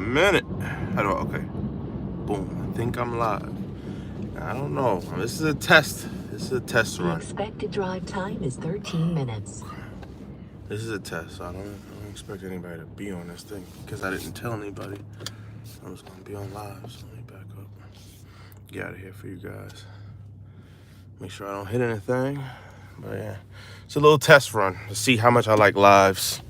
minute. How do I, okay. Boom. I think I'm live. I don't know. This is a test. This is a test run. The expected drive time is 13 minutes. This is a test. So I don't expect anybody to be on this thing because I didn't tell anybody. I'm just gonna be on live. So let me back up. Get out of here for you guys. Make sure I don't hit anything. But yeah, it's a little test run to see how much I like lives.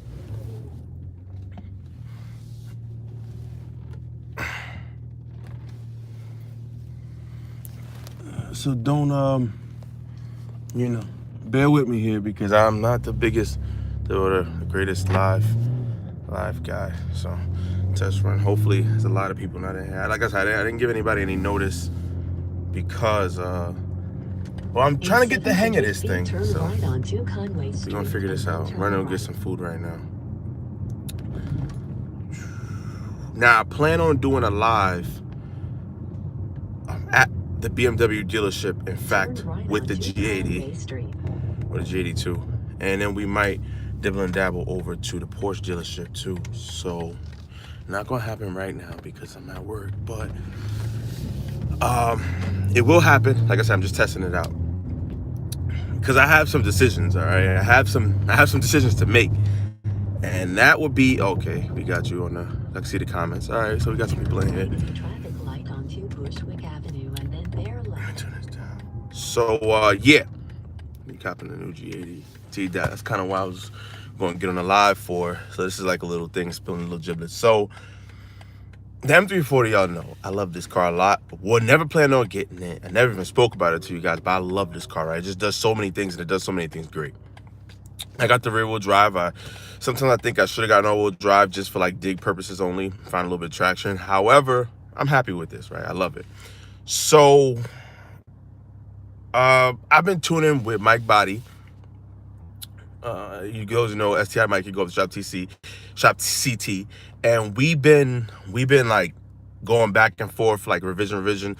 So don't bear with me here because I'm not the biggest or the greatest live guy. So test run. Hopefully there's a lot of people not in here. Like I said, I didn't give anybody any notice because well, I'm trying to get the hang of this thing. So we're gonna figure this out. We're gonna get some food right now. Now I plan on doing a live at the BMW dealership, in fact, with the G80 or the G82, and then we might dibble and dabble over to the Porsche dealership too. So not gonna happen right now because I'm at work, but it will happen. Like I said, I'm just testing it out because I have some decisions. All right, I have some decisions to make, and that would be okay. We got you on the. I can see the comments. All right, so we got some people in here. Turn this down. So yeah, we copping the new G80. That's kind of why I was going to get on the live for. So this is like a little thing, spilling a little giblets. So the M340, y'all know, I love this car a lot. But we'll never plan on getting it. I never even spoke about it to you guys, but I love this car, right? It just does so many things, and it does so many things great. I got the rear wheel drive. Sometimes I think I should have gotten all-wheel drive just for like dig purposes only, find a little bit of traction. However, I'm happy with this, right? I love it. So I've been tuning with Mike Body. You guys know STI Mike. You go to Shop CT, and we've been like going back and forth, like revision.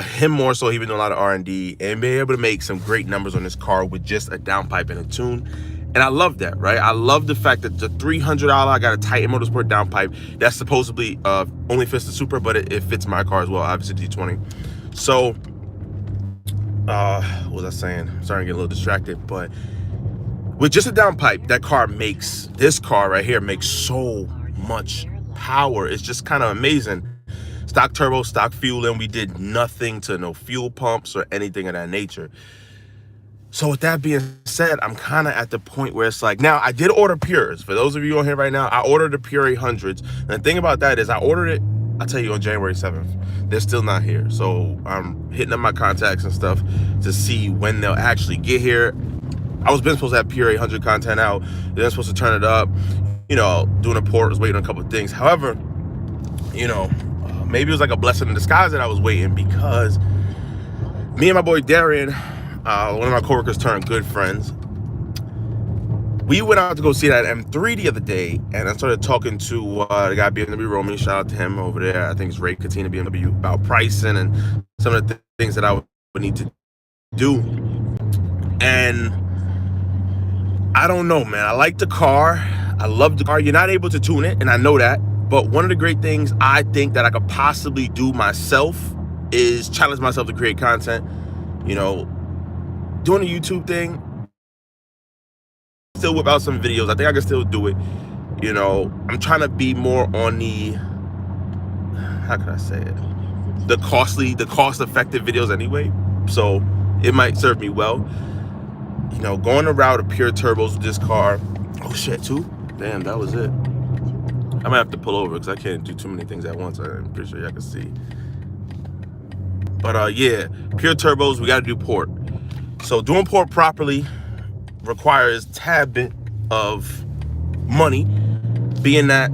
Him more so, he been doing a lot of R&D and being able to make some great numbers on this car with just a downpipe and a tune. And I love that, right? I love the fact that the $300, I got a Titan Motorsport downpipe that supposedly only fits the Supra, but it fits my car as well, obviously G20. So what was I saying? I'm starting to get a little distracted, but with just a downpipe, this car right here makes so much power. It's just kind of amazing. Stock turbo, stock fuel, and we did nothing to no fuel pumps or anything of that nature. So with that being said, I'm kind of at the point where it's like, now I did order Pures. For those of you on here right now, I ordered the Pure 800s. And the thing about that is I ordered it, I'll tell you, on January 7th. They're still not here. So I'm hitting up my contacts and stuff to see when they'll actually get here. I was supposed to have Pure 800 content out. They're supposed to turn it up, doing a port, was waiting on a couple of things. However, maybe it was like a blessing in disguise that I was waiting because me and my boy Darren, one of my coworkers turned good friends. We went out to go see that M3 the other day, and I started talking to the guy BMW Roman. Shout out to him over there. I think it's Ray Katina BMW, about pricing and some of the things that I would need to do. And I don't know, man. I like the car. I love the car. You're not able to tune it, and I know that. But one of the great things I think that I could possibly do myself is challenge myself to create content. Doing a YouTube thing, still whip out some videos. I think I can still do it. I'm trying to be more on the, how can I say it? The cost-effective videos anyway. So it might serve me well. Going the route of pure turbos with this car. Oh shit, too? Damn, that was it. I might have to pull over because I can't do too many things at once. I'm pretty sure y'all can see. But yeah, pure turbos, we got to do port. So doing port properly requires a tad bit of money, being that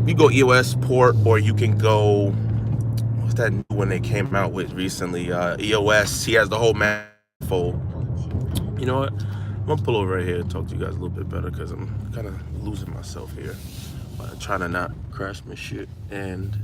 you go EOS port, or you can go, what's that new one they came out with recently? EOS. He has the whole manifold. You know what? I'm gonna pull over right here and talk to you guys a little bit better because I'm kind of losing myself here. Trying to not crash my shit and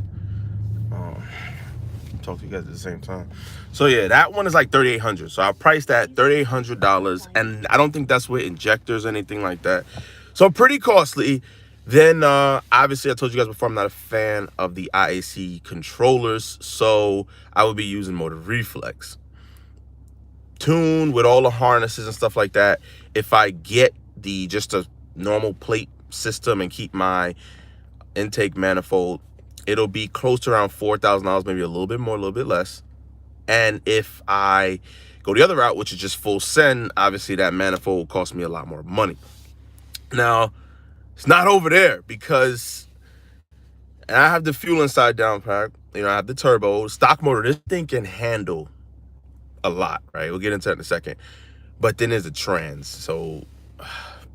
talk to you guys at the same time. So yeah, that one is like $3,800. So I priced that $3,800, and I don't think that's with injectors or anything like that. So pretty costly. Then obviously I told you guys before I'm not a fan of the IAC controllers, so I would be using Motor Reflex. Tune with all the harnesses and stuff like that. If I get the just a normal plate system and keep my intake manifold, it'll be close to around $4,000, maybe a little bit more, a little bit less. And if I go the other route, which is just full send, obviously that manifold will cost me a lot more money. Now, it's not over there because I have the fuel inside down pack. You know, I have the turbo, stock motor. This thing can handle a lot, right? We'll get into that in a second. But then there's the trans. So,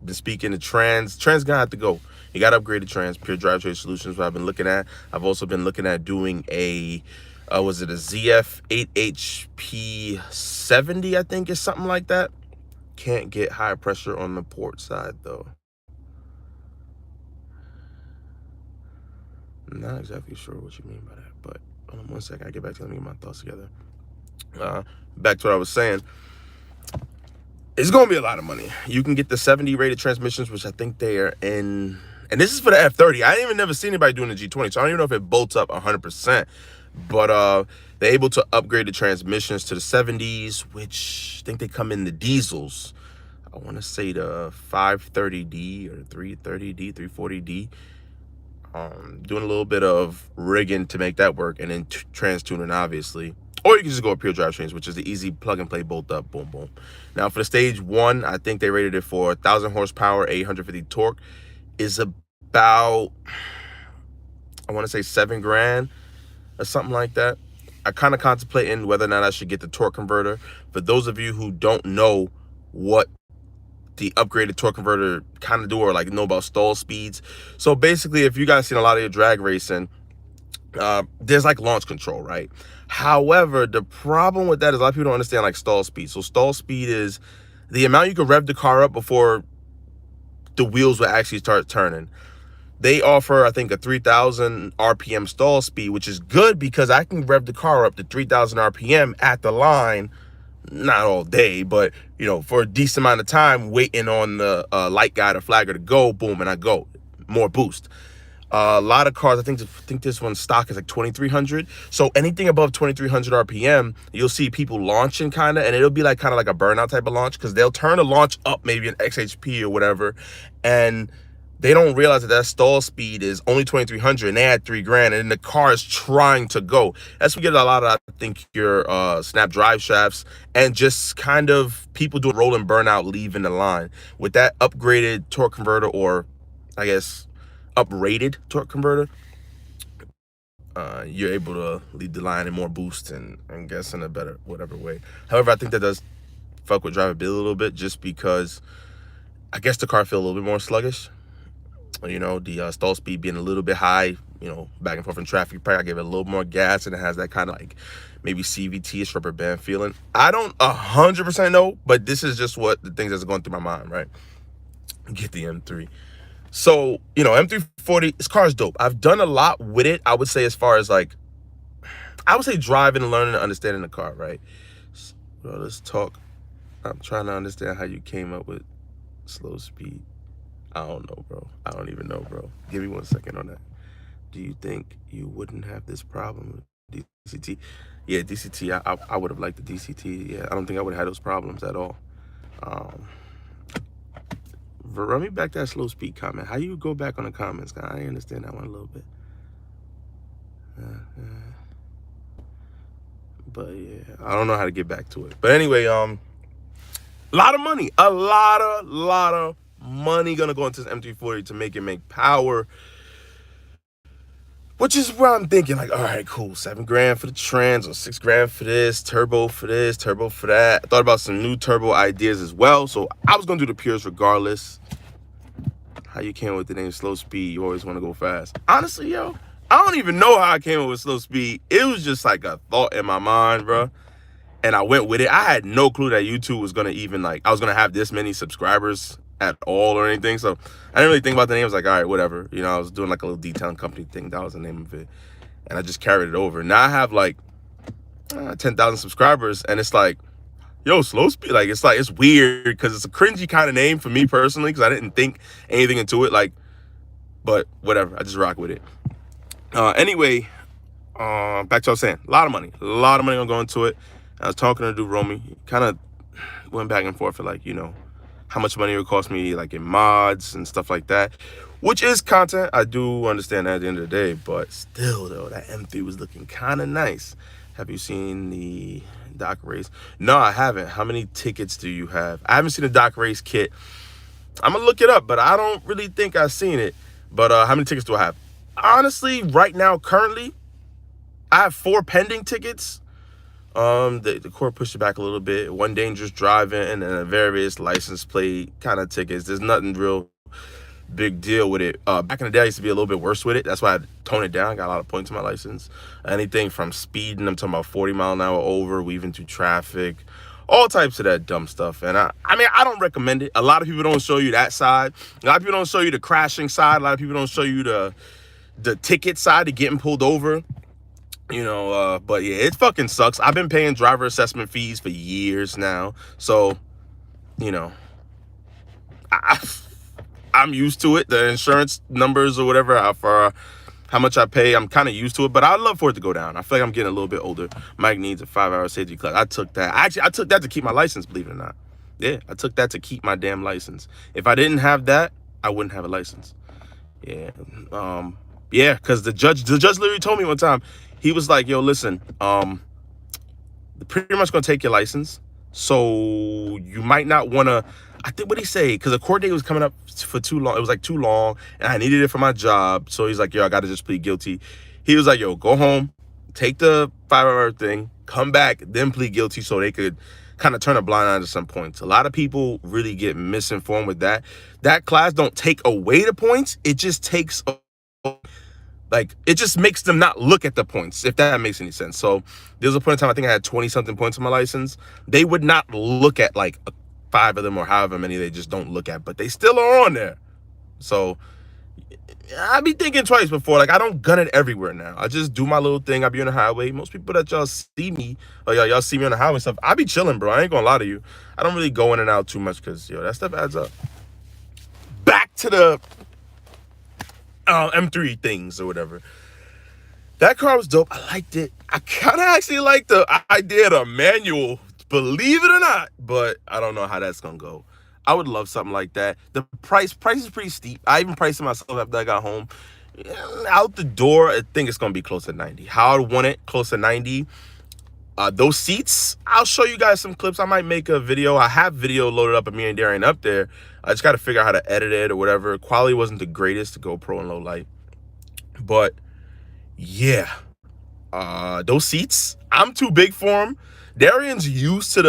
been speaking of trans gonna have to go. You got to upgrade the trans. Pure Drivetrain Solutions, what I've been looking at. I've also been looking at doing a, was it a ZF 8HP70, I think, is something like that. Can't get high pressure on the port side, though. I'm not exactly sure what you mean by that, but hold on 1 second. I get back to let me get my thoughts together. Back to what I was saying. It's going to be a lot of money. You can get the 70 rated transmissions, which I think they are in, and this is for the F30. I ain't even never seen anybody doing the G20, so I don't even know if it bolts up 100%. But they're able to upgrade the transmissions to the 70s, which I think they come in the diesels. I want to say the 530D or 330D, 340D. Doing a little bit of rigging to make that work, and then trans tuning, obviously. Or you can just go with pure drivetrains, which is the easy plug and play, bolt up, boom, boom. Now for the stage 1, I think they rated it for 1,000 horsepower, 850 torque. Is about, I want to say $7,000 or something like that. I kind of contemplating whether or not I should get the torque converter. For those of you who don't know what the upgraded torque converter kind of do, or like know about stall speeds. So basically, if you guys seen a lot of your drag racing, there's like launch control, right? However, the problem with that is a lot of people don't understand like stall speed. So stall speed is the amount you can rev the car up before the wheels will actually start turning. They offer, I think, a 3,000 RPM stall speed, which is good because I can rev the car up to 3,000 RPM at the line, not all day, but, you know, for a decent amount of time, waiting on the light guide or flagger to go, boom, and I go. More boost. A lot of cars, I think this one's stock is like 2,300. So anything above 2,300 RPM, you'll see people launching kind of, and it'll be like kind of like a burnout type of launch, because they'll turn the launch up, maybe an XHP or whatever, and they don't realize that stall speed is only 2,300, and they had $3,000, and then the car is trying to go. That's what we get a lot of, I think, your snap drive shafts, and just kind of people doing rolling burnout, leaving the line. With that upgraded torque converter, or I guess uprated torque converter, you're able to lead the line in more boost and guess in a better whatever way. However, I think that does fuck with drivability a little bit, just because I guess the car feels a little bit more sluggish. You know, the stall speed being a little bit high, you know, back and forth in traffic. Probably I give it a little more gas, and it has that kind of like maybe CVT-ish rubber band feeling. I don't 100% know, but this is just what the things that's going through my mind, right? Get the M3. So, you know, M340, this car is dope. I've done a lot with it, I would say, as far as like, I would say driving and learning and understanding the car, right? So, well, let's talk. I'm trying to understand how you came up with slow speed. I don't know, bro. I don't even know, bro. Give me 1 second on that. Do you think you wouldn't have this problem with DCT? Yeah, DCT, I would have liked the DCT. Yeah, I don't think I would have had those problems at all. Run me back that slow speed comment. How you go back on the comments? I understand that one a little bit. But yeah, I don't know how to get back to it. But anyway, a lot of money. A lot of money gonna go into this M340 to make power. Which is where I'm thinking, like, all right, cool, $7,000 for the trans, or $6,000 for this, turbo for this, turbo for that. I thought about some new turbo ideas as well, so I was gonna do the pures regardless. How you came up with the name slow speed? You always want to go fast. Honestly, yo, I don't even know how I came up with slow speed. It was just like a thought in my mind, bro, and I went with it. I had no clue that YouTube was gonna even like, I was gonna have this many subscribers at all or anything. So I didn't really think about the name. I was like, all right, whatever. You know, I was doing like a little detailing company thing. That was the name of it. And I just carried it over. Now I have like 10,000 subscribers, and it's like, yo, slow speed. Like, it's weird because it's a cringy kind of name for me personally, because I didn't think anything into it. Like, but whatever. I just rock with it. Anyway, back to what I was saying. A lot of money gonna go into it. I was talking to dude Romy, kind of went back and forth for like, you know, how much money it would cost me like in mods and stuff like that, which is content. I do understand that at the end of the day, but still though, that M3 was looking kind of nice. Have you seen the dock race? No, I haven't. How many tickets do you have? I haven't seen the dock race kit. I'm gonna look it up, but I don't really think I've seen it. But how many tickets do I have? Honestly, right now, currently, I have 4 pending tickets. The court pushed it back a little bit. 1 dangerous driving and then various license plate kind of tickets. There's nothing real big deal with it. Back in the day, I used to be a little bit worse with it. That's why I toned it down. I got a lot of points on my license. Anything from speeding, I'm talking about 40 mile an hour over, weaving through traffic, all types of that dumb stuff. And I mean, I don't recommend it. A lot of people don't show you that side. A lot of people don't show you the crashing side. A lot of people don't show you the ticket side of getting pulled over. You know, but yeah, it fucking sucks. I've been paying driver assessment fees for years now. So, you know, I'm used to it. The insurance numbers or whatever for how much I pay, I'm kind of used to it. But I'd love for it to go down. I feel like I'm getting a little bit older. Mike needs a 5-hour safety class. I took that. Actually, I took that to keep my license, believe it or not. Yeah, I took that to keep my damn license. If I didn't have that, I wouldn't have a license. Yeah. Yeah, because the judge literally told me one time, he was like, yo, listen, they're pretty much gonna take your license. So you might not wanna, I think what he say, because the court date was coming up for too long. It was like too long and I needed it for my job. So he's like, yo, I gotta just plead guilty. He was like, yo, go home, take the 5-hour thing, come back, then plead guilty so they could kind of turn a blind eye to some points. A lot of people really get misinformed with that. That class don't take away the points. It just takes, like, it just makes them not look at the points, if that makes any sense. So there's a point in time, I think I had 20 something points on my license. They would not look at like 5 of them or however many they just don't look at, but they still are on there. So I be thinking twice before. Like, I don't gun it everywhere now. I just do my little thing. I be on the highway. Most people that y'all see me, or y'all see me on the highway and stuff, I be chilling, bro. I ain't gonna lie to you. I don't really go in and out too much because, yo, that stuff adds up. Back to the M3 things or whatever. That car was dope. I liked it. I kind of actually like the idea of the manual, believe it or not, but I don't know how that's gonna go. I would love something like that. The price is pretty steep. I even priced it myself after I got home. Out the door, I think it's gonna be close to 90. How I want it, close to 90. Those seats, I'll show you guys some clips. I might make a video. I have video loaded up of me and Darian up there. I just got to figure out how to edit it or whatever. Quality wasn't the greatest to GoPro in low light. But yeah, those seats, I'm too big for them. Darian's used to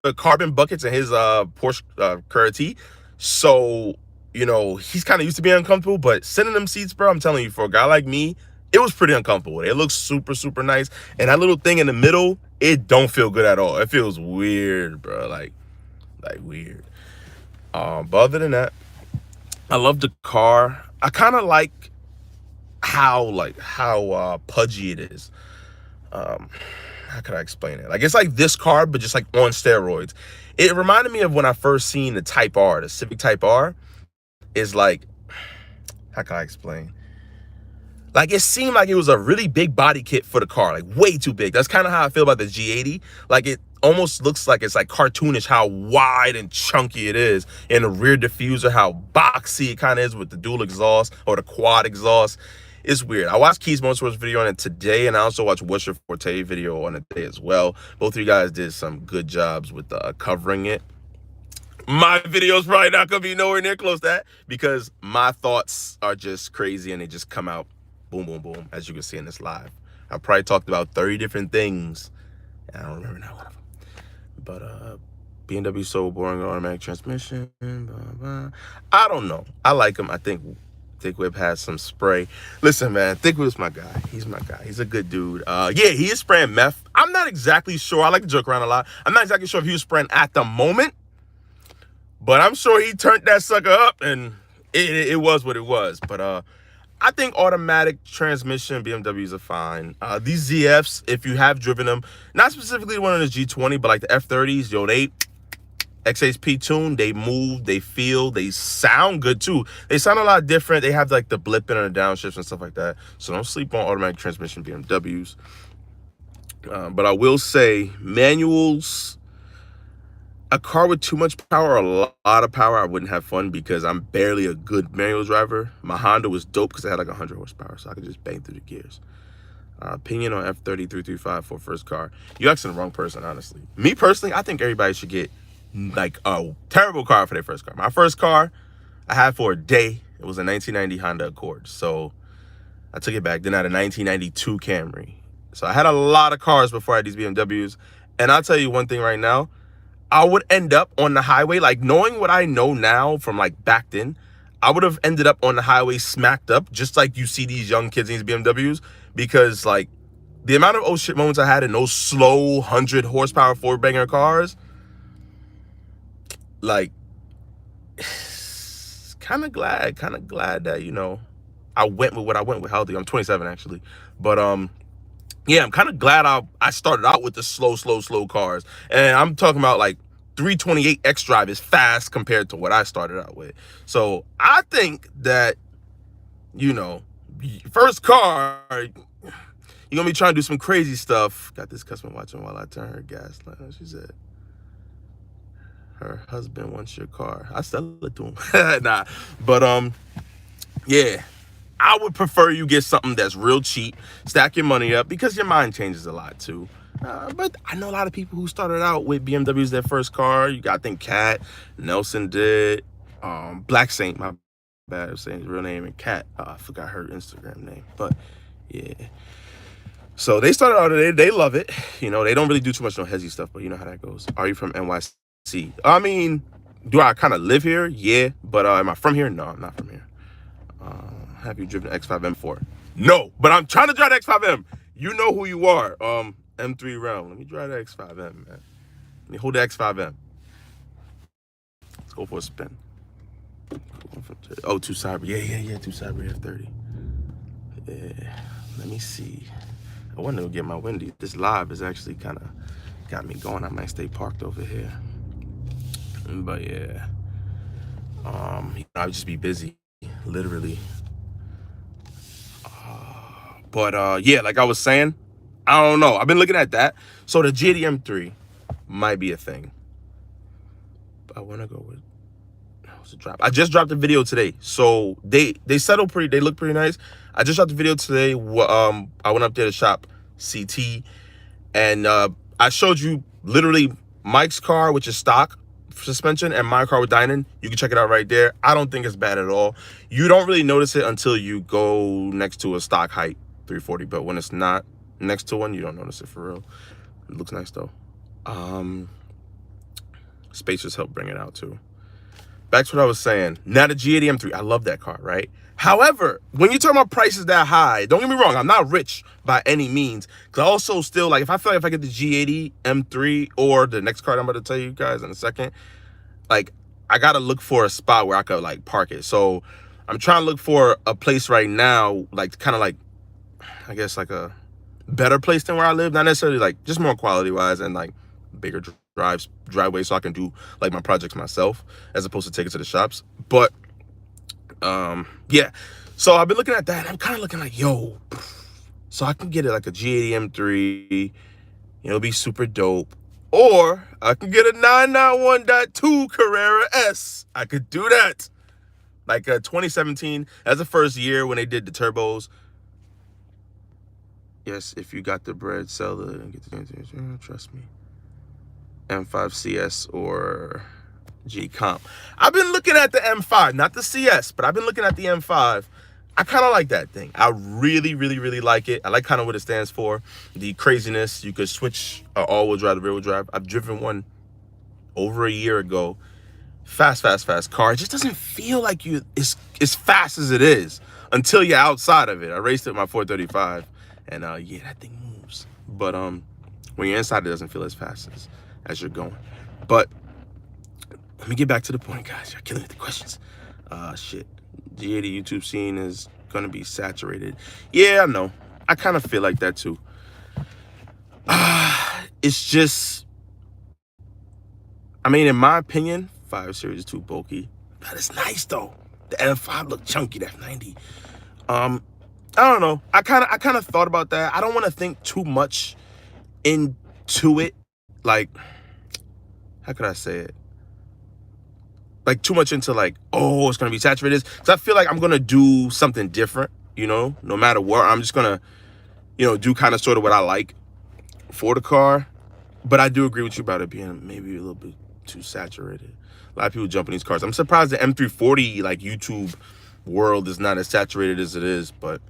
the carbon buckets in his Porsche Curti. So, you know, he's kind of used to being uncomfortable. But sitting in them seats, bro, I'm telling you, for a guy like me, it was pretty uncomfortable. It looks super, super nice. And that little thing in the middle, it don't feel good at all. It feels weird, bro. Like weird. But other than that, I love the car. I kind of like how pudgy it is. How could I explain it? Like, it's like this car, but just like on steroids. It reminded me of when I first seen the Type R, the Civic Type R. Is like, how can I explain? Like, it seemed like it was a really big body kit for the car, like way too big. That's kind of how I feel about the G80. Like, it almost looks like it's like cartoonish how wide and chunky it is. And the rear diffuser, how boxy it kind of is with the dual exhaust or the quad exhaust. It's weird. I watched Keys Motorsports video on it today, and I also watched What's Your Forte video on it today as well. Both of you guys did some good jobs with covering it. My video's probably not gonna be nowhere near close to that because my thoughts are just crazy and they just come out boom, boom, boom, as you can see in this live. I probably talked about 30 different things, and I don't remember not one of them. But BMW so boring, automatic transmission, blah, blah. I don't know. I like him. I think Thick Whip has some spray. Listen, man, Thick Whip's my guy. He's my guy. He's a good dude. Yeah, he is spraying meth. I'm not exactly sure. I like to joke around a lot. I'm not exactly sure if he was spraying at the moment, but I'm sure he turned that sucker up, and it was what it was. But I think automatic transmission BMWs are fine. These ZFs, if you have driven them, not specifically one of the G20, but like the F30s, yo, XHP tune, they move, they feel, they sound good too. They sound a lot different. They have like the blipping and the downshifts and stuff like that. So don't sleep on automatic transmission BMWs. But I will say manuals, a car with too much power, a lot of power, I wouldn't have fun because I'm barely a good manual driver. My Honda was dope because it had like 100 horsepower, so I could just bang through the gears. Opinion on F30335 for first car. You're asking the wrong person, honestly. Me personally, I think everybody should get like a terrible car for their first car. My first car I had for a day, it was a 1990 Honda Accord. So I took it back. Then I had a 1992 Camry. So I had a lot of cars before I had these BMWs. And I'll tell you one thing right now, I would end up on the highway, like knowing what I know now from like back then, I would have ended up on the highway smacked up, just like you see these young kids in these BMWs, because like the amount of oh shit moments I had in those slow 100 horsepower four banger cars, like kind of glad that, you know, I went with what I went with. How old are you? I'm 27 actually. But yeah, I'm kind of glad I started out with the slow cars. And I'm talking about like 328 X Drive is fast compared to what I started out with. So I think that, you know, first car, you're gonna be trying to do some crazy stuff. Got this customer watching while I turn her gas light. She said her husband wants your car. I sell it to him. Nah, but yeah, I would prefer you get something that's real cheap, stack your money up, because your mind changes a lot too. But I know a lot of people who started out with BMWs their first car. You got, I think Cat, Nelson did, Black Saint, my bad, I was saying his real name, and Cat, I forgot her Instagram name, but yeah. So they started out, they love it. You know, they don't really do too much no hezzy stuff, but you know how that goes. Are you from NYC? I mean, do I kind of live here? Yeah, but am I from here? No, I'm not from here. Have you driven X5M before? No, but I'm trying to drive the X5M. You know who you are. M3 Realm. Let me drive the X5M, man. Let me hold the X5M. Let's go for a spin. Oh, 2 Cyber. Yeah. 2 Cyber F30. Yeah. Let me see. I want to go get my Wendy. This live is actually kind of got me going. I might stay parked over here. But yeah. I'll just be busy, literally. But yeah, like I was saying, I don't know. I've been looking at that. So the GAD M3 might be a thing. But I want to go with, what's the drop? I just dropped a video today. So they settle pretty, they look pretty nice. I just dropped the video today. I went up there to shop CT, and I showed you literally Mike's car, which is stock suspension, and my car with Dynon. You can check it out right there. I don't think it's bad at all. You don't really notice it until you go next to a stock height 340, but when it's not next to one, you don't notice it for real. It looks nice though. Spacers help bring it out too. Back to what I was saying. Now the G80 M3, I love that car, right? However, when you're talking about prices that high, don't get me wrong, I'm not rich by any means. Cause I also still, like, if I feel like if I get the G80 M3 or the next car I'm about to tell you guys in a second, like, I gotta look for a spot where I could like park it. So I'm trying to look for a place right now, like kind of like, I guess like a better place than where I live. Not necessarily like, just more quality wise and like bigger driveway, so I can do like my projects myself as opposed to take it to the shops. But yeah, so I've been looking at that, and I'm kind of looking like, yo, so I can get it like a G80 M3, it'll be super dope, or I can get a 991.2 Carrera S. I could do that, like a 2017. That's the first year when they did the turbos. Yes, if you got the bread, sell it and get the, trust me. M5 CS or G Comp. I've been looking at the M5, not the CS, but I've been looking at the M5. I kind of like that thing. I really like it. I like kind of what it stands for. The craziness. You could switch all-wheel drive to rear-wheel drive. I've driven one over a year ago. Fast car. It just doesn't feel like it's as fast as it is until you're outside of it. I raced it with my 435, and yeah, that thing moves. But when you're inside, it doesn't feel as fast as you're going. But let me get back to the point, guys. You're killing me with the questions. Shit. G80 YouTube scene is gonna be saturated. Yeah, I know. I kind of feel like that too. It's just, I mean, in my opinion, 5 Series is too bulky. But it's nice though. The M5 look chunky, the F90. I don't know. I kind of thought about that. I don't want to think too much into it. Like, how could I say it? Like too much into like, oh, it's gonna be saturated. Because I feel like I'm gonna do something different, you know, no matter what. I'm just gonna, you know, do kind of sort of what I like for the car. But I do agree with you about it being maybe a little bit too saturated. A lot of people jump in these cars. I'm surprised the M340 like YouTube world is not as saturated as it is. But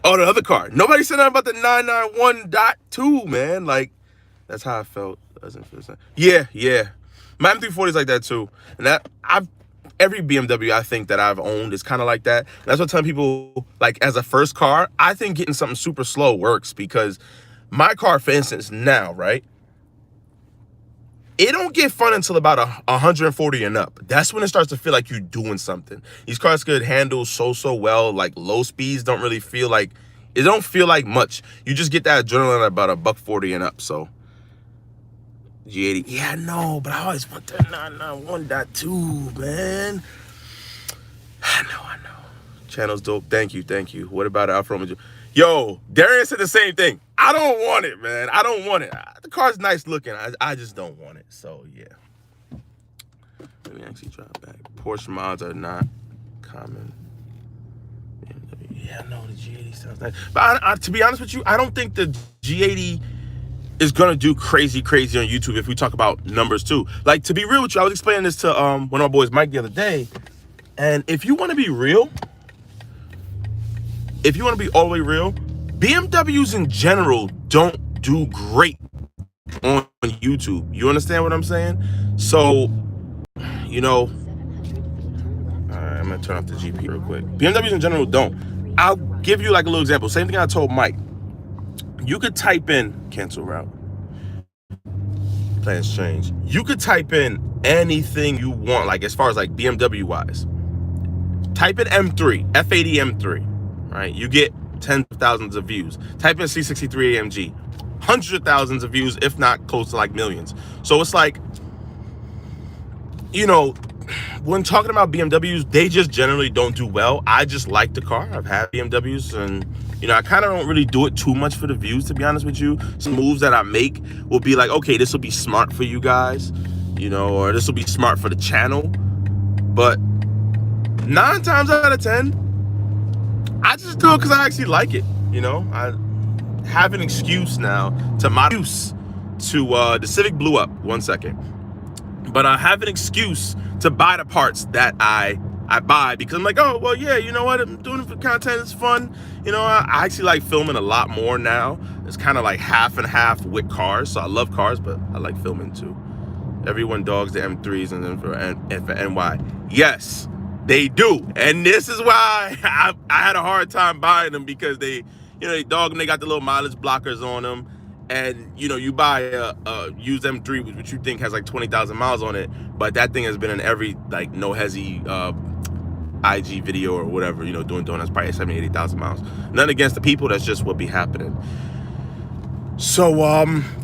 oh, the other car. Nobody said nothing about the 991.2, man. Like, that's how I felt. Doesn't feel the same. Yeah. My M340 is like that too. And that every BMW I think that I've owned is kind of like that. That's what I'm telling people, like as a first car, I think getting something super slow works because my car, for instance, now, right? It don't get fun until about 140 and up. That's when it starts to feel like you're doing something. These cars could handle so well. Like low speeds don't really feel like, it don't feel like much. You just get that adrenaline at about 140 and up. So G80, yeah, I know, but I always want that 991.2, man. I know. Channel's dope. Thank you. What about Alfa Romeo? Yo, Darian said the same thing. I don't want it, man. I don't want it. The car's nice looking. I just don't want it. So, yeah. Let me actually drop back. Porsche mods are not common. Yeah, no, the G80 sounds nice. But to be honest with you, I don't think the G80 is gonna do crazy on YouTube if we talk about numbers too. Like, to be real with you, I was explaining this to one of my boys, Mike, the other day. And if you want to be real, if you want to be all the way real, BMWs in general don't do great on YouTube. You understand what I'm saying? So, you know, all right, I'm gonna turn off the GP real quick. BMWs in general don't. I'll give you like a little example. Same thing I told Mike. You could type in cancel route. Plans change. You could type in anything you want, like as far as like BMW wise. Type in M3, F80 M3, right? You get tens of thousands of views. Type in C63 AMG, hundreds of thousands of views, if not close to like millions. So it's like, you know, when talking about BMWs, they just generally don't do well. I just like the car. I've had BMWs and, you know, I kind of don't really do it too much for the views, to be honest with you. Some moves that I make will be like, okay, this will be smart for you guys, you know, or this will be smart for the channel. But 9 times out of 10, I just do it because I actually like it, you know. I have an excuse now to my use to, the Civic blew up, 1 second. But I have an excuse to buy the parts that I buy because I'm like, oh, well, yeah, you know what? I'm doing it for content. It's fun. You know, I actually like filming a lot more now. It's kind of like half and half with cars. So I love cars, but I like filming too. Everyone dogs the M3s and then for NY. Yes, they do. And this is why I had a hard time buying them because they, you know, they dog them. They got the little mileage blockers on them. And, you know, you buy a used M3, which you think has like 20,000 miles on it, but that thing has been in every, like, no hezzy IG video or whatever, you know, doing donuts, probably 70,000, 80,000 miles. None against the people, that's just what be happening. So,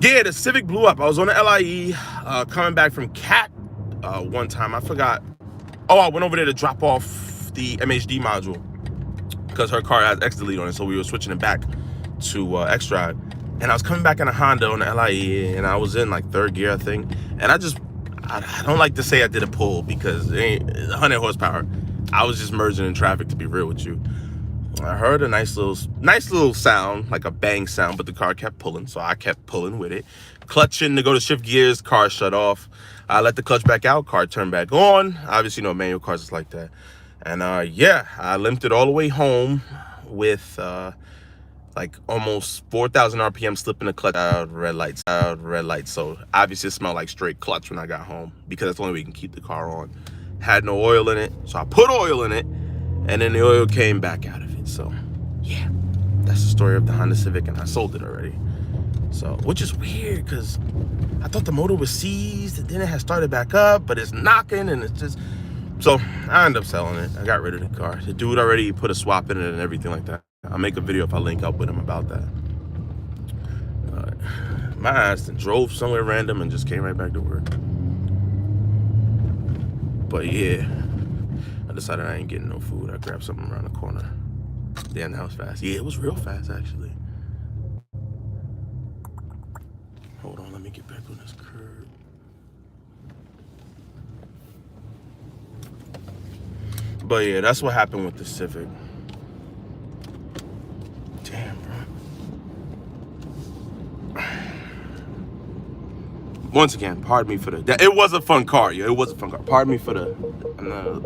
yeah, the Civic blew up. I was on the LIE, coming back from CAT one time. I forgot. Oh, I went over there to drop off the MHD module because her car has X-Delete on it, so we were switching it back to X-Drive. And I was coming back in a Honda on the LIE, and I was in like 3rd gear, I think. And I don't like to say I did a pull because it ain't 100 horsepower. I was just merging in traffic, to be real with you. I heard a nice little sound, like a bang sound, but the car kept pulling, so I kept pulling with it. Clutching to go to shift gears, car shut off. I let the clutch back out, car turned back on. Obviously, you know, manual cars is like that. And yeah, I limped it all the way home with like almost 4,000 RPM slipping the clutch out, red lights. So obviously it smelled like straight clutch when I got home because that's the only way you can keep the car on. Had no oil in it, so I put oil in it, and then the oil came back out of it. So yeah, that's the story of the Honda Civic, and I sold it already. So, which is weird because I thought the motor was seized, and then it had started back up, but it's knocking, and it's just... So I ended up selling it. I got rid of the car. The dude already put a swap in it and everything like that. I'll make a video if I link up with him about that. My ass drove somewhere random and just came right back to work. But yeah, I decided I ain't getting no food. I grabbed something around the corner. Damn, that was fast. Yeah, it was real fast, actually. Hold on, let me get back on this curb. But yeah, that's what happened with the Civic. Damn, bro. Once again, pardon me for it was a fun car, yo. It was a fun car. Pardon me for I'm not a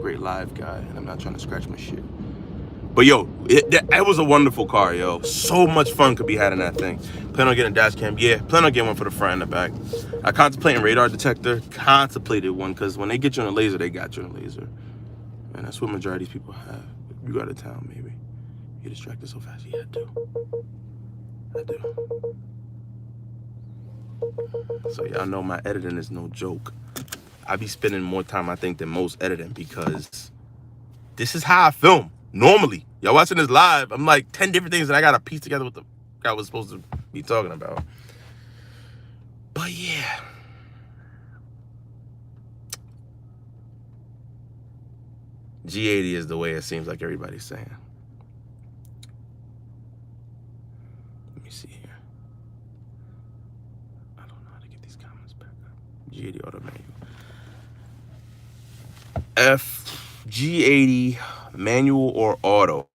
great live guy, and I'm not trying to scratch my shit. But yo, it was a wonderful car, yo. So much fun could be had in that thing. Plan on getting a dash cam? Yeah, plan on getting one for the front and the back. I contemplating radar detector. Contemplated one, because when they get you on a laser, they got you on a laser. And that's what majority of people have. You go out of town, maybe. You distracted so fast. Yeah, I do. So y'all know my editing is no joke. I be spending more time, I think, than most editing, because this is how I film normally. Y'all watching this live, I'm like 10 different things that I gotta piece together what the guy was supposed to be talking about. But yeah, G80 is the way it seems like everybody's saying. Let me see here. I don't know how to get these comments back up. G80 auto manual. G80 manual or auto?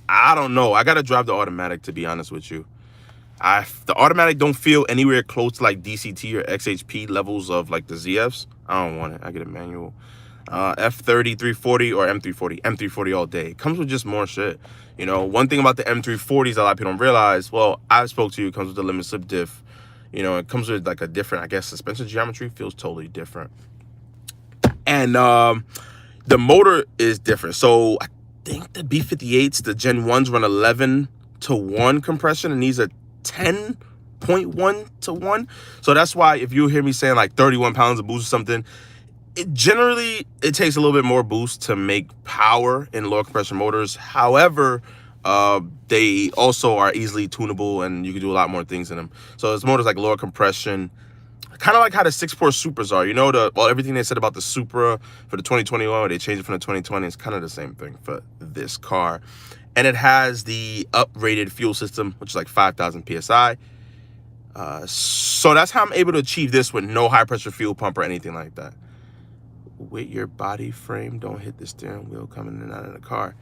I don't know. I gotta drive the automatic, to be honest with you. The automatic don't feel anywhere close to like DCT or XHP levels of like the ZFs. I don't want it. I get a manual. F30 340 or M340. M340 all day. It comes with just more shit. You know, one thing about the M340s a lot of people don't realize, well, I spoke to you, it comes with the limit slip diff. You know, it comes with like a different, I guess, suspension geometry. Feels totally different. And the motor is different. So I think the B58s, the Gen 1s run 11-to-1 compression, and these are 10.1-to-1. So that's why if you hear me saying like 31 pounds of boost or something, it takes a little bit more boost to make power in lower compression motors. However, they also are easily tunable, and you can do a lot more things in them. So it's motors like lower compression, kind of like how the 6-port Supras are. You know, everything they said about the Supra for the 2021, where they changed it from the 2020, it's kind of the same thing for this car. And it has the uprated fuel system, which is like 5,000 PSI. So that's how I'm able to achieve this with no high pressure fuel pump or anything like that. With your body frame, don't hit the steering wheel coming in and out of the car.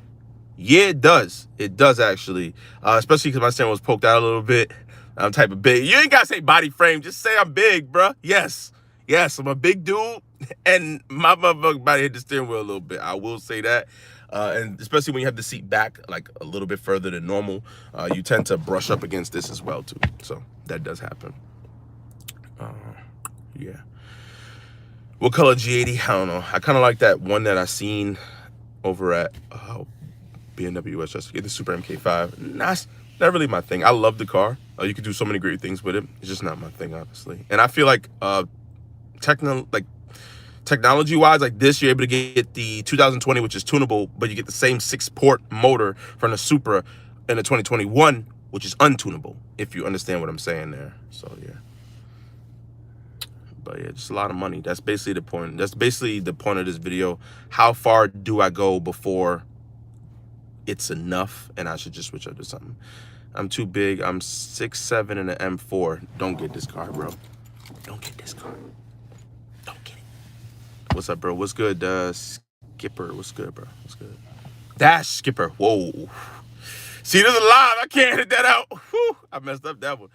Yeah, it does. It does, actually. Especially because my steering was poked out a little bit. I'm type of big. You ain't got to say body frame. Just say I'm big, bruh. Yes. Yes, I'm a big dude. And my motherfucking body hit the steering wheel a little bit. I will say that. And especially when you have the seat back like a little bit further than normal, you tend to brush up against this as well, too. So that does happen. Yeah. What color G80? I don't know. I kind of like that one that I seen over at BMW Westchester. Get the Super MK5. Not really my thing. I love the car. You can do so many great things with it. It's just not my thing, honestly. And I feel like technology-wise, like this, you're able to get the 2020, which is tunable, but you get the same 6-port motor from the Supra in the 2021, which is untunable, if you understand what I'm saying there. So yeah. But yeah, just a lot of money. That's basically the point. That's basically the point of this video. How far do I go before it's enough and I should just switch up to something? I'm too big. I'm 6'7" in an M4. Don't get this car, bro. Don't get this car. Don't get it. What's up, bro? What's good, Skipper? What's good, bro? What's good? Dash Skipper. Whoa. See, there's a live. I can't hit that out. Whew. I messed up that one.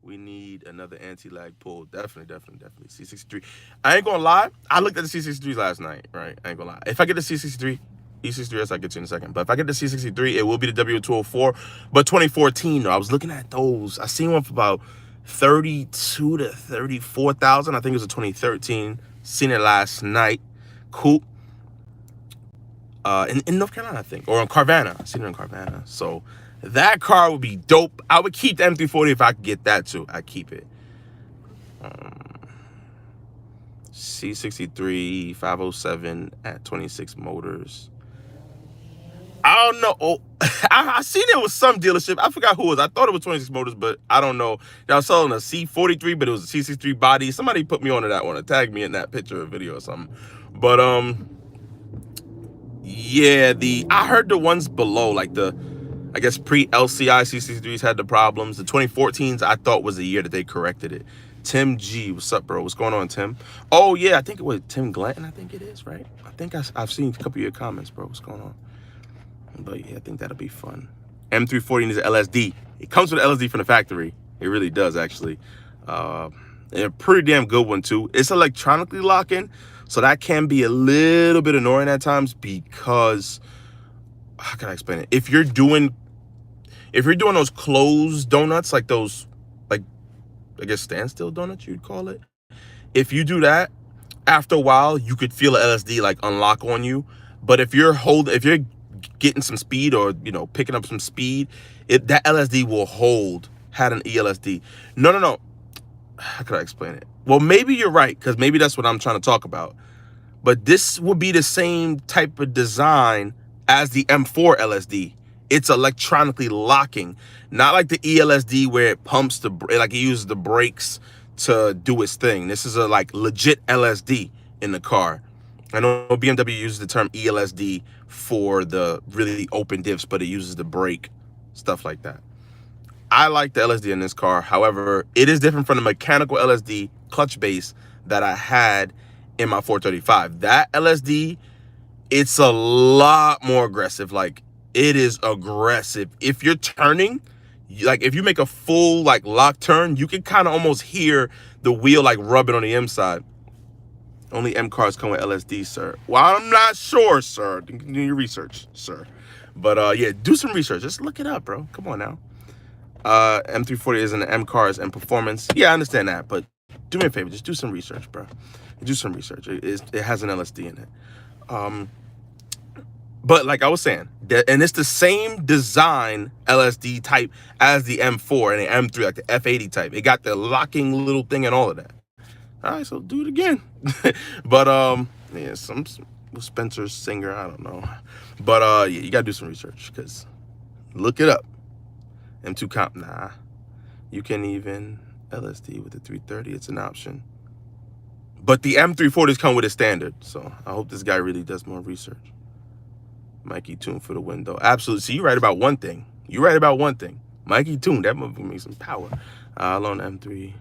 We need another anti-lag pull. Definitely. C63. I ain't gonna lie. I looked at the C63 last night, right? I ain't gonna lie. If I get the C63, E63S, I'll get you in a second. But if I get the C63, it will be the W204. But 2014, though, I was looking at those. I seen one for about 32 to 34,000. I think it was a 2013. Seen it last night. Coupe. In North Carolina, I think. Or in Carvana. I seen it in Carvana. So that car would be dope. I would keep the M340 if I could get that too. I'd keep it. C63 507 at 26 motors. I don't know. Oh, I seen it with some dealership. I forgot who it was. I thought it was 26 motors, but I don't know. They were selling a C43, but it was a C63 body. Somebody put me onto that one or tagged me in that picture or video or something. But yeah, I heard the ones below, like the, I guess pre-LCI C63s had the problems. The 2014s I thought was the year that they corrected it. Tim G, what's up, bro? What's going on, Tim? Oh yeah, I think it was Tim Glanton. I think it is, right? I think I've seen a couple of your comments, bro. What's going on? But yeah, I think that'll be fun. M340 is an LSD. It comes with an LSD from the factory. It really does, actually. And a pretty damn good one too. It's electronically locking, so that can be a little bit annoying at times because, how can I explain it? If you're doing those closed donuts, like those, like, I guess standstill donuts you'd call it. If you do that, after a while, you could feel an LSD like unlock on you. But if you're getting some speed, or picking up some speed, that LSD will had an ELSD. No. How could I explain it? Well, maybe you're right, because maybe that's what I'm trying to talk about. But this would be the same type of design as the M4 LSD. It's electronically locking, not like the ELSD where it pumps like it uses the brakes to do its thing. This is a like legit LSD in the car. I know BMW uses the term ELSD for the really open diffs, but it uses the brake, stuff like that. I like the LSD in this car. However, it is different from the mechanical LSD clutch base that I had in my 435. That LSD, it's a lot more aggressive. Like, it is aggressive. If you're turning, like if you make a full like lock turn, you can kind of almost hear the wheel like rubbing on the inside. Only M cars come with LSD, sir. Well, I'm not sure, sir. Do your research, sir. But yeah, do some research. Just look it up, bro. Come on now. M340 is in the M cars and performance. Yeah, I understand that, but do me a favor, just do some research, bro. Do some research. It has an LSD in it. But like I was saying, and it's the same design LSD type as the M4 and the M3, like the F80 type. It got the locking little thing and all of that. All right, so do it again. But yeah, some Spencer Singer, I don't know. But yeah, you gotta do some research, because look it up. M2 comp, nah. You can even LSD with the 330, it's an option. But the M340s come with a standard, so I hope this guy really does more research. Mikey Tune for the window. Absolutely. So you're right about one thing. Mikey Tune, that motherfucker makes some power. Alone M3,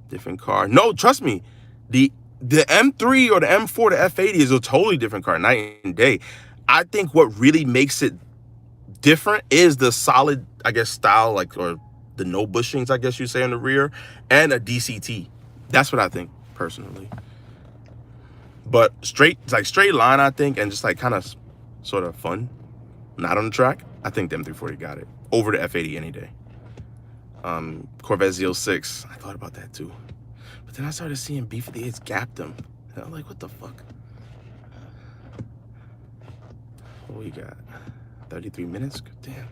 different car. No, trust me. The M3 or the M4, the F80 is a totally different car, night and day. I think what really makes it different is the solid, I guess, style, like, or the no bushings, I guess you say, in the rear, and a DCT. That's what I think, personally. But straight line, I think, and just like kind of sort of fun, not on the track, I think the M340 got it over the F80 any day. Corvette Z06, I thought about that too, but then I started seeing B58s gap them, and I'm like, what the fuck? What we got? 33 minutes? Damn,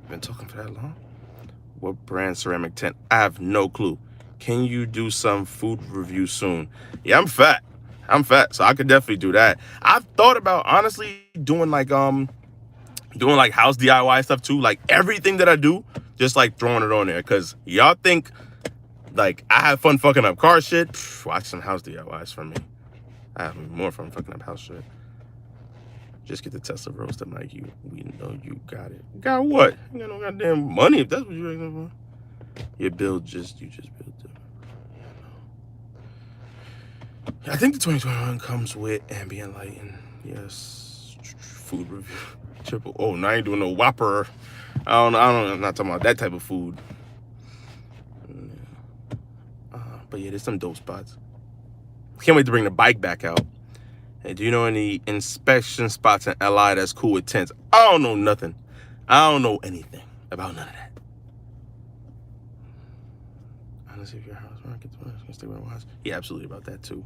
been talking for that long. What brand ceramic tent? I have no clue. Can you do some food review soon? Yeah, I'm fat, so I could definitely do that. I've thought about honestly doing like house DIY stuff too, like everything that I do, just like throwing it on there, because y'all think like I have fun fucking up car shit. Watch some house DIYs from me. I have more fun fucking up house shit. Just get the Tesla roaster, like we know you got it. Got what? You got no goddamn money if that's what you're asking for. You just build it. I think the 2021 comes with ambient lighting. Yes. Food review. Triple. Oh, now I ain't doing no Whopper. I'm not talking about that type of food. But yeah, there's some dope spots. Can't wait to bring the bike back out. Hey, do you know any inspection spots in LI that's cool with tents? I don't know nothing. I don't know anything about none of that. Honestly, if your house market, can stay where it was. Yeah, absolutely about that too.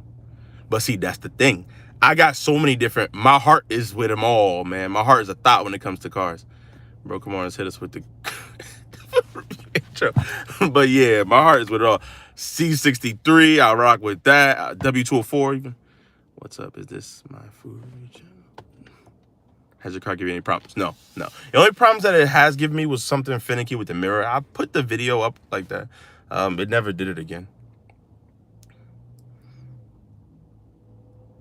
But see, that's the thing. I got so many different. My heart is with them all, man. My heart is a thought when it comes to cars. Bro, come on, let's hit us with the intro. But yeah, my heart is with it all. C63, I rock with that. W204 even. What's up? Is this my food review channel? Has your car given you any problems? No. The only problems that it has given me was something finicky with the mirror. I put the video up like that. It never did it again.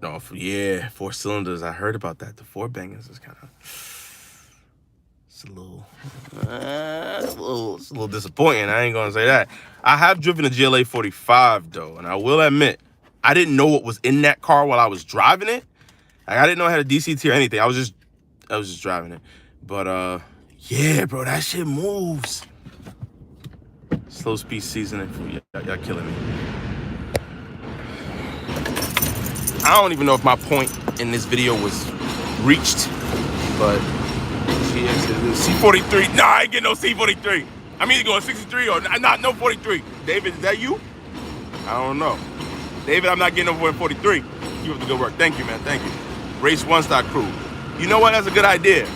No, yeah, 4 cylinders. I heard about that. The 4 bangers is kind of, it's a little disappointing. I ain't gonna say that. I have driven a GLA 45 though, and I will admit, I didn't know what was in that car while I was driving it. Like, I didn't know I had a DCT or anything. I was just driving it. But yeah, bro, that shit moves. Slow speed seasoning for y'all killing me. I don't even know if my point in this video was reached, but C43. Nah, I ain't getting no C43. I'm either going 63 or no 43. David, is that you? I don't know. David, I'm not getting no 43. Keep up the good work. Thank you, man. Thank you. Race One Stock Crew. You know what? That's a good idea.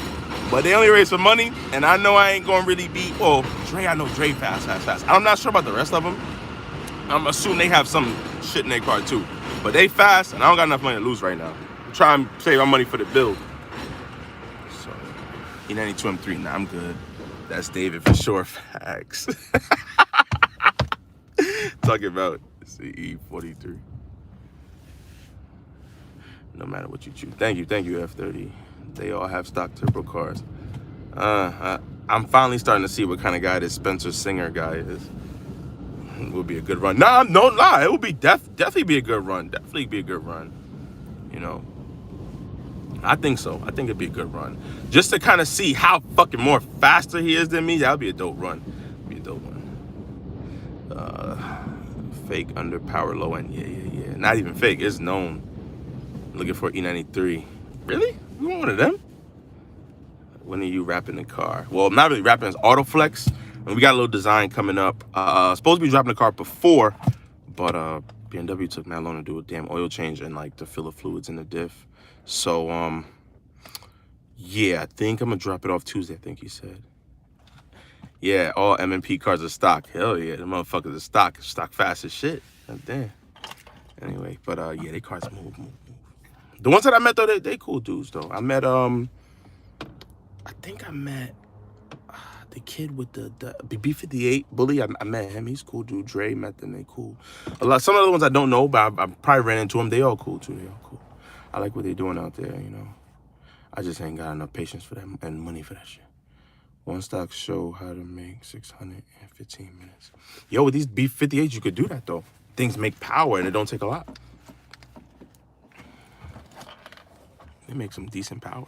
But they only race for money, and I know I ain't gonna really be. Oh, Dre, I know Dre fast. I'm not sure about the rest of them. I'm assuming they have some shit in their car too. But they fast, and I don't got enough money to lose right now. I'm trying to save my money for the build. So, E92 M3, nah, I'm good. That's David for sure. Facts. Talking about E43. No matter what you choose. Thank you, F30. They all have stock turbo cars. I'm finally starting to see what kind of guy this Spencer Singer guy is. It will be a good run. Nah, no lie. It will be definitely be a good run. Definitely be a good run. You know, I think so. I think it'd be a good run. Just to kind of see how fucking more faster he is than me. That would be a dope run. Be a dope one. Fake under power low end. Yeah. Not even fake. It's known. Looking for E93. Really? You want one of them? When are you wrapping the car? Well, I'm not really wrapping. It's Autoflex. And we got a little design coming up. Supposed to be dropping the car before, but BMW took that long to do a damn oil change and like to fill the fluids in the diff. So yeah, I think I'm gonna drop it off Tuesday. I think he said. Yeah, all M&P cars are stock. Hell yeah, the motherfuckers are stock. Stock fast as shit. God damn. Anyway, but yeah, they cars move. The ones that I met though, they cool dudes though. I met I think I met the kid with the B58 bully. I met him. He's cool dude. Dre met them. They cool. Some of the ones I don't know, but I probably ran into them. They all cool too. They all cool. I like what they're doing out there. You know, I just ain't got enough patience for that and money for that shit. One stock show how to make 600 in 15 minutes. Yo, with these B58s, you could do that though. Things make power and it don't take a lot. They make some decent power.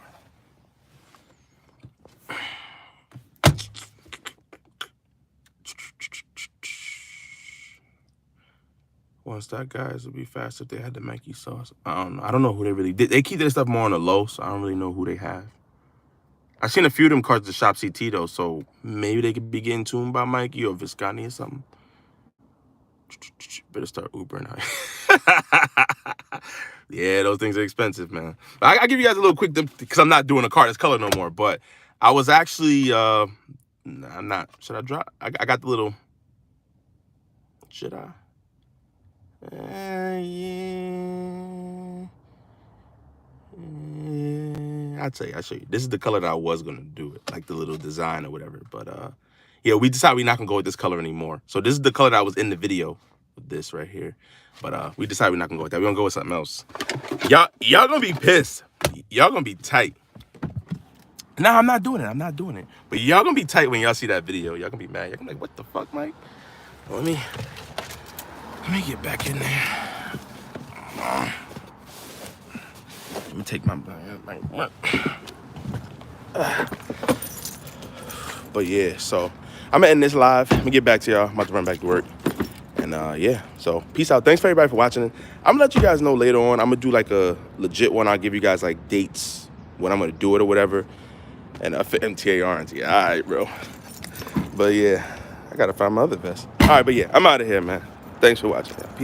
One stock guys would be fast if they had the Mackie sauce. I don't know who they really did. They keep their stuff more on the low, so I don't really know who they have. I've seen a few of them cars at the Shop CT though, so maybe they could be getting tuned by Mikey or Visconti or something. Better start Ubering out. Yeah, those things are expensive, man. I'll give you guys a little quick, because I'm not doing a car that's color no more, but I was actually, I'm not, should I drop? I got the little, should I? Yeah. I'll show you. This is the color that I was gonna do it, like the little design or whatever. But yeah, we decided we're not gonna go with this color anymore. So this is the color that was in the video with this right here. But we decided we're not gonna go with that. We're gonna go with something else. Y'all gonna be pissed. Y'all gonna be tight. Nah, I'm not doing it. But y'all gonna be tight when y'all see that video. Y'all gonna be mad. Y'all gonna be like, what the fuck, Mike? Let me get back in there. Let me take my but yeah, so I'm gonna end this live. Let me get back to y'all. I'm about to run back to work. And yeah, so peace out. Thanks for everybody for watching. I'm gonna let you guys know later on. I'm gonna do like a legit one. I'll give you guys like dates when I'm gonna do it or whatever. And for MTA RNT. All right, bro. But yeah, I gotta find my other vest. All right, but yeah, I'm out of here, man. Thanks for watching. Peace out.